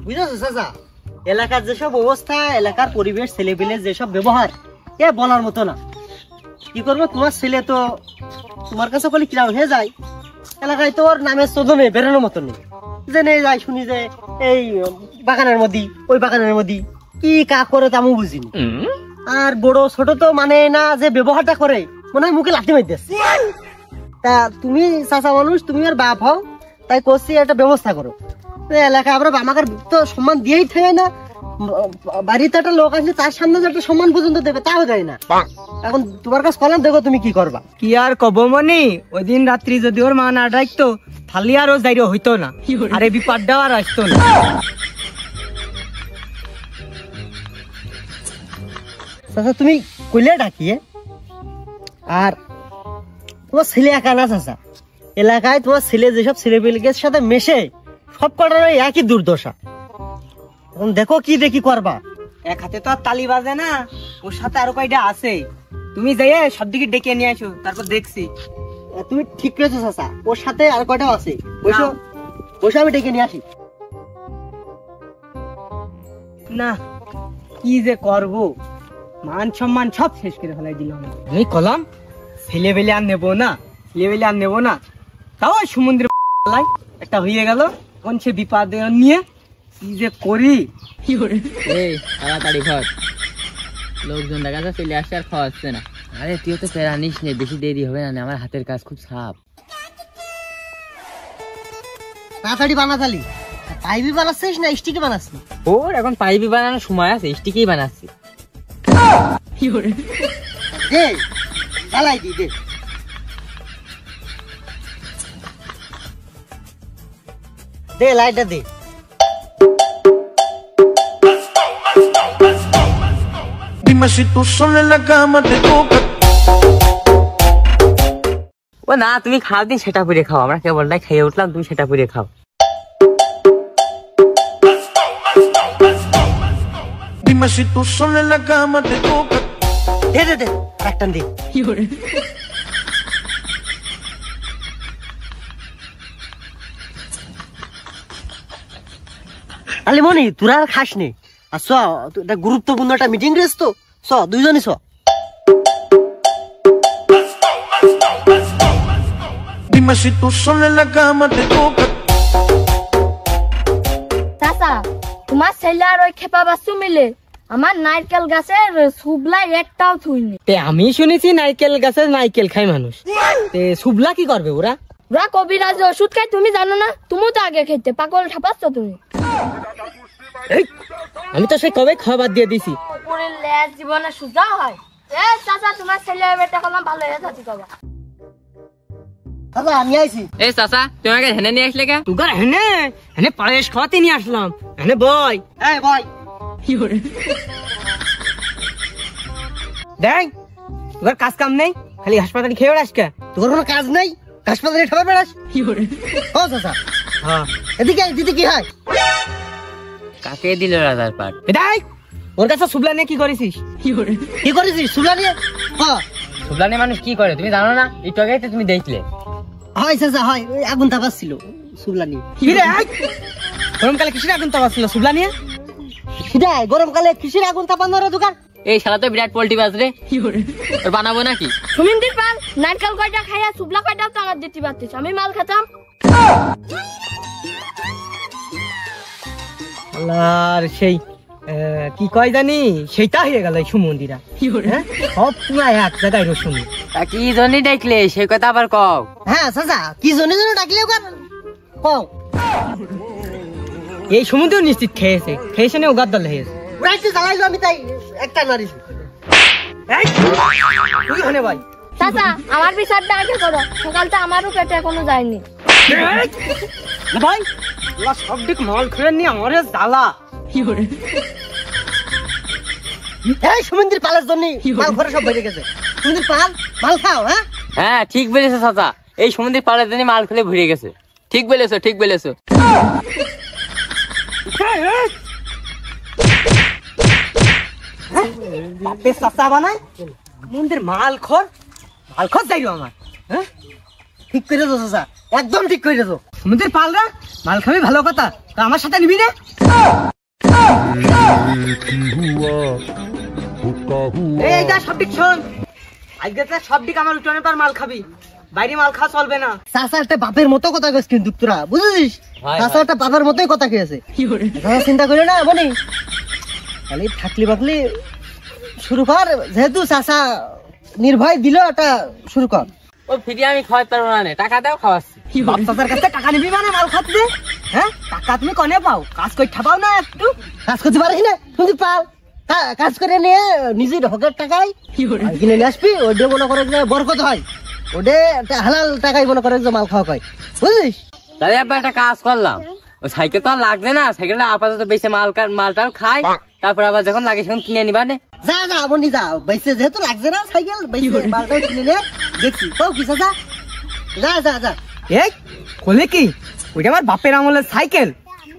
বুঝেছো চাচা, এলাকার যেসব অবস্থা, এলাকার পরিবেশ, ছেলেপেলের যেসব ব্যবহার, এ বলার মতো না। কি করবো, তোমার ছেলে তো তোমার কাছে বলে কিরাম হয়ে যায়, এলাকায় তো ওর নামের চোদ্দ নেই, বেরোনোর মতো নেই। জেনে যাই শুনি যে এই বাগানের মধ্যে, ওই বাগানের মধ্যে কি কা করে তেমন বুঝিনি। আর বড় ছোট তো মানে না, যে ব্যবহারটা করে মনে হয় মুখে লাঠি মারতেছে। তা তুমি চাচা মানুষ, তুমি আর বাপ হও, তাই করছি একটা ব্যবস্থা করো। এলাকায় আমরা আমাকে তো সম্মান দিয়েই থাকে না, বাড়িতে একটা লোক আসলে তার সামনে যে একটা সম্মান পর্যন্ত দেবে তাও দেয় না। এখন তোমার কাছে কলাম, দেখো তুমি কি করবা। কি আর কব মনি, ওই দিন রাত্রি যদি ওর মা না ডাকতো থালি আর ও যাইরো হইতো না, আর এই বিপদটাও আর আসতো না। চাচা তুমি কইলে ডাকিয়ে, আর তোমার ছেলে একা না চাচা, এলাকায় তোমার ছেলে যেসব ছেলেপেলের সাথে মেশে সব কটার একই দুর্দশা। এখন দেখো কি দেখি করবা। এক হাতে তো আর তালি বাজে না, ওর সাথে আরো কয়টা আছে। তুমি যাই সব দিকে ডেকে নিয়ে আসো, তারপর দেখছি। তুমি ঠিক করেছো চাচা, ওর সাথে আর কয়টাও আছে, বসো বসে আমি ডেকে নিয়ে আসি। না কি যে করব, মান সম্মান সব শেষ করে ফেলাই দিলাম। আমি কলাম ছেলেবেলে আর নেবো না, ছেলেবেলে আর নেবো না, তাও সমুদ্রে একটা হয়ে গেল। কোন সে বিপদ নিয়ে কি যে করি। এই তাড়াতাড়ি ঘর, লোকজন দেখা যাচ্ছে চলে আসছে আর খাওয়া হচ্ছে না। আরে তুই তো প্যারা নিস নে, বেশি দেরি হবে না, আমার হাতের কাজ খুব সাপ। তাড়াতাড়ি বানা তালি। পাইপি বানাচ্ছিস না স্টিকি বানাচ্ছিস? ওর এখন পাইপি বানানোর সময় আছে, স্টিকেই বানাচ্ছি। দে জ্বালাই দি, দে দে লাইটটা দে। Dime si tú sola en la cama te toca. ও না, তুমি খাও দিন সেটা করে খাও, আমরা কেবলটাই খেয়ে উঠলাম, তুমি সেটা করে খাও। Dime si tú sola en la cama te toca. দে দে দে একটা দে। আলে মনি তোরা আর খাস নি, আর চ এটা গুরুত্বপূর্ণ একটা মিটিং রেস তো, চ দুইজনই চ। Dime si tú sola en la cama te toca. চাচা, তোমার ছেলে আর ওই খেপা বাচ্চু মিলে আমার নারকেল গাছের সুবলা একটাও থুইনি। তে আমি শুনেছি নারকেল গাছে নারকেল খায় মানুষ, তে সুবলা কি করবে ওরা? ওরা কবিরাজ ওষুধ খায়, তুমি জানো না? তুমিও তো আগে খেতে পাগল ঠাপাচ্ছ তুমি। আমি তো সেই কবে খাওয়া বাদ দিয়ে দিছি। উপরের লেজ জীবনে সুজা হয়। এ চাচা, তোমার ছেলে বেটা করলাম ভালো হয়ে যাচ্ছি কবা। দাদা আমি আইছি। এই চাচা, তুমি আমাকে হেনে নিয়ে আসলে কে? তুগার হেনে হেনে পায়েস খাওয়াতে নিয়ে আসলাম। হেনে বই, এই ভাই দেখ তোর কাজ কাম নেই, খালি হাসপাতালে খেয়ে বেড়াস কে? তোর কোনো কাজ নাই, হাসপাতালে ঠাবার বেড়াস? ও চাচা হ্যাঁ এদিকে দিদি কি হয়? কাকে দিল রাজার পাট? দেখ ওর কাছে সুবলা নিয়ে কি করেছিস? কি করেছিস সুবলা নিয়ে? হ্যাঁ সুবলানি মানুষ কি করে তুমি জানো না? একটু আগে তো তুমি দেখলে। হয় চাচা হয়, ওই আগুন তাপাচ্ছিল সুবলা নিয়ে। কি রে গরমকালে কিসের আগুন তাপাচ্ছিল সুবলা নিয়ে? সেটাই, গরমকালে কিসের আগুন তাপানোর দোকান? এই শালা তো বিরাট পোল্টি বাজ রে, ওর বানাবো নাকি? সুমিন্দির পাল নারকেল কয়টা খাইয়া সুবলা কয়টা তো আমার দিতে পারতিস, আমি মাল খেতাম। আর সেই কি কয় জানি সেইটা হয়ে গেল সুমন্দিরা। সব পুরা এক জায়গায় রসুন। কি জন্য দেখলে সেই কথা আবার কও। হ্যাঁ চাচা, কি জন্য যেন ডাকলে ওখান কও। এই সমুদ্র নিশ্চিত খেয়েছে, খেয়েছে না ওগার দল হয়েছে। রাইতে জ্বালাইলো, আমি তাই একটা নারিছি। তুই হনে ভাই চাচা, আমার বিচারটা আগে করো, সকালটা আমারও পেটে এখনো যায়নি। ভাই ওরা সব দিক মাল খেয়ে নিয়ে আমার জ্বালা। এই সুমন্দির পালের জন্য মাল ঘরে সব বেড়ে গেছে। সুমন্দির পাল মাল খাও। হ্যাঁ হ্যাঁ ঠিক বলেছো চাচা, এই সমুদ্রের পাড়ের জন্য মাল খুলে ভরে গেছে। ঠিক বলেছো, ঠিক বলেছো। চাচা বানায় মন্দির মাল খর যাইলো আমার। হ্যাঁ ঠিক করে দো চাচা, একদম ঠিক করে দো। সমুদ্রের পালরা মাল খাবি ভালো কথা, তো আমার সাথে নিবি না? এই যা সব দিক শোন, আজকে তো সব দিক আমার উঠোনের পর মাল খাবি, বাইরে মাল খাওয়া চলবে না। চাচা একটা বাপের মতো কথা কইস কিন্তু তোরা বুঝেছিস, হয়, চাচা হয়। একটা বাপের মতোই কথা কইছে। চাচা চিন্তা করিও না বনি, খালি থাকলি বাকলি শুরু কর, যেহেতু চাচা নির্ভয় দিল একটা শুরু কর। ও ফিরে আমি খাওয়াতে পারবো না, টাকা দাও খাওয়াচ্ছি। বাপ চাচার কাছে টাকা নিবি মানে মাল খাতে দে? হ্যাঁ, টাকা তুমি কনে পাও? কাজ করে ঠাপাও না একটু? কাজ করতে পারিস না তুমি পাল, কাজ করে নিয়ে নিজের হকের টাকায় আর কিনে নিয়ে আসবি, ওটা মনে করে যে বরকত হয়, ওটা একটা হালাল টাকায় মনে করে যে মাল খাওয়া হয়, বুঝলিস? তাহলে আব্বা একটা কাজ করলাম, ওই সাইকেল তো আর লাগবে না, সাইকেলটা আপাতত বেশি মালটাল খাই, তারপর আবার যখন লাগে সেখন কিনে নিবা নে। যা যা বনি যা, বাইসে যেহেতু লাগছে না সাইকেল, বাইসে মালটাও কিনে নিয়ে দেখছি তো কি চাচা, যা যা যা। এই বলে কি, ওইটা আমার বাপের আমলের সাইকেল,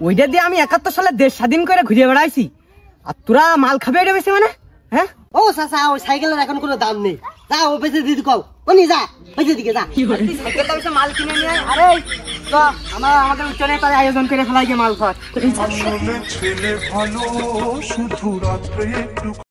ওইটা দিয়ে আমি 71 সালে দেশ স্বাধীন করে ঘুরে বেড়াইছি, আর তোরা মাল খাবে এটা বেশি মানে? হ্যাঁ, ও চাচা ওই সাইকেলের এখন কোনো দাম নেই, যা ও বেঁচে দিদি কও, বনি যা বেঁচে দিকে যা। তুই সাইকেলটা বেশি মাল কিনে নিয়ে আয়। আরে চ, আমাদের উচ্চনে তার আয়োজন করে ফেলাই গিয়ে মাল খাওয়া। আসলে ছেলে ভালো শুধু রাত্রে একটু